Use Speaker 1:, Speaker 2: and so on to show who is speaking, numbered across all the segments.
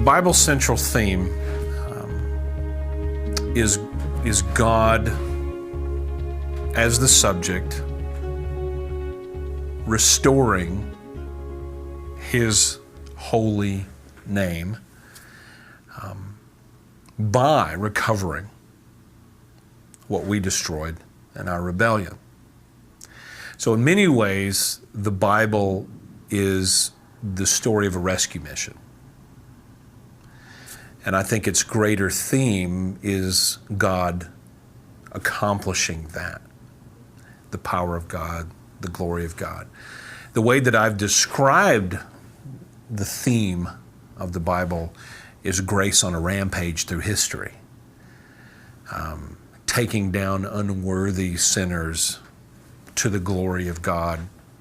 Speaker 1: Bible's central theme is God as the subject, restoring His holy name by recovering what we destroyed in our rebellion. So in many ways, the Bible is the story of a rescue mission. And I think its greater theme is God accomplishing that. The power of God, the glory of God. The way that I've described the theme of the Bible is grace on a rampage through history. Taking down unworthy sinners to the glory of God,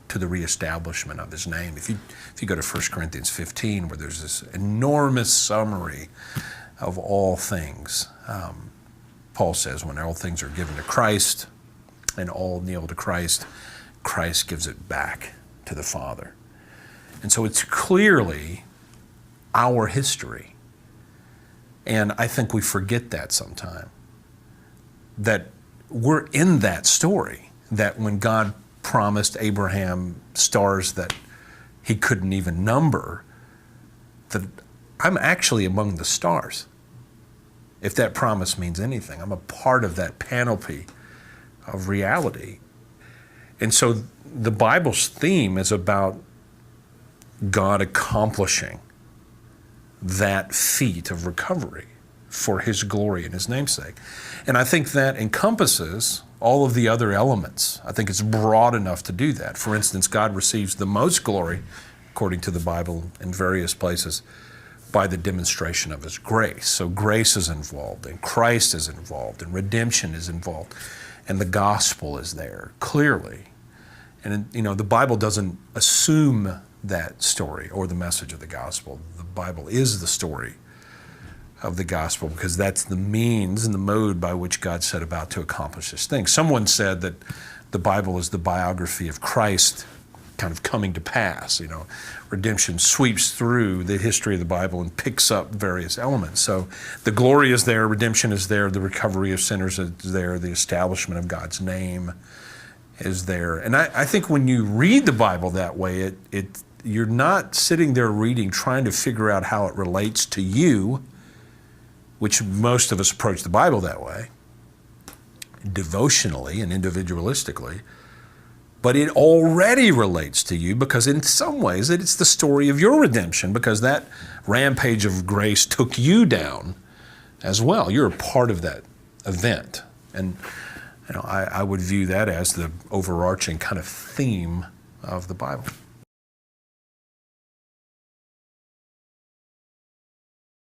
Speaker 1: to the reestablishment of His name. If you go to 1 Corinthians 15, where there's this enormous summary of all things, Paul says when all things are given to Christ and all kneel to Christ, Christ gives it back to the Father. And so it's clearly our history. And I think we forget that sometime, that we're in that story, that when God promised Abraham stars that he couldn't even number, that I'm actually among the stars. If that promise means anything, I'm a part of that panoply of reality. And so the Bible's theme is about God accomplishing that feat of recovery for His glory and His namesake. And I think that encompasses all of the other elements. I think it's broad enough to do that. For instance, God receives the most glory, according to the Bible in various places, by the demonstration of His grace. So grace is involved, and Christ is involved, and redemption is involved, and the gospel is there, clearly. And the Bible doesn't assume that story or the message of the gospel. The Bible is the story of the gospel, because that's the means and the mode by which God set about to accomplish this thing. Someone said that the Bible is the biography of Christ kind of coming to pass. Redemption sweeps through the history of the Bible and picks up various elements. So the glory is there, redemption is there, the recovery of sinners is there, the establishment of God's name is there. And I think when you read the Bible that way, you're not sitting there reading trying to figure out how it relates to you, which most of us approach the Bible that way, devotionally and individualistically, but it already relates to you, because in some ways it's the story of your redemption, because that rampage of grace took you down as well. You're a part of that event. And I would view that as the overarching kind of theme of the Bible.